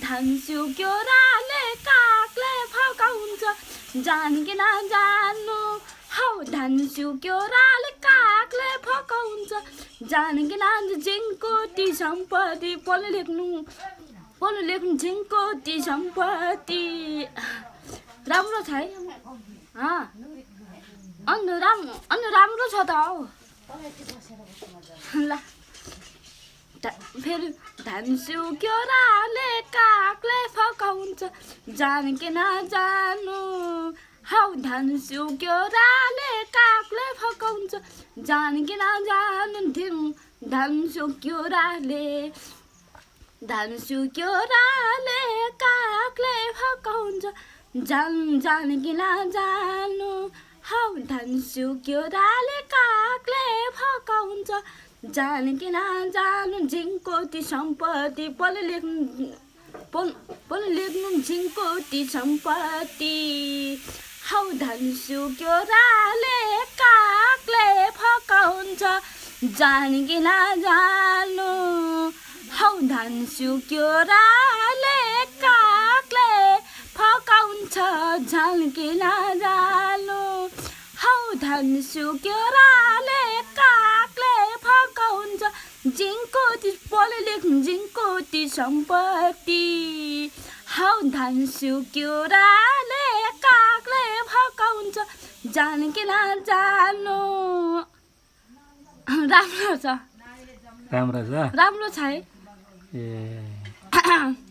धान्छु क्योराले कागले फकाउँछ जाने कि नजानु हौ धान्छु क्योराले कागले फकाउँछ जाने कि नजानु झिङ्कोटी सम्पत्ति पढ्नु लेख्नु झिङ्कोटी सम्पत्ति राम्रो छ है अन्त राम्रो छ त हौ ल फेरि धान्छु क्योराले कागले फकाउँछ जाने कि नजानु हौ धान्छु क्योराले कागले फकाउँछ जाने कि नजानु धान्छु क्योराले कागले फकाउँछ जाने कि नजानु हौ धान्छु क्योराले कागले फकाउँछ जाने कि नजानु झिङ्कोटी सम्पत्ति पढ्नु लेख्नु झिङ्कोटी सम्पत्ति हौ धान्छु क्योराले कागले फकाउँछ जाने कि नजानु हौ धान्छु क्योराले कागले फकाउँछ जाने कि नजानु हौ धान्छु क्योराले कागले फकाउँछ झिङ्कोटी पढ्नु लेख्नु झिङ्कोटी सम्पत्ति हौ धान्छु क्योराले कागले फकाउँछ जाने कि नजानु राम्रो छ है ए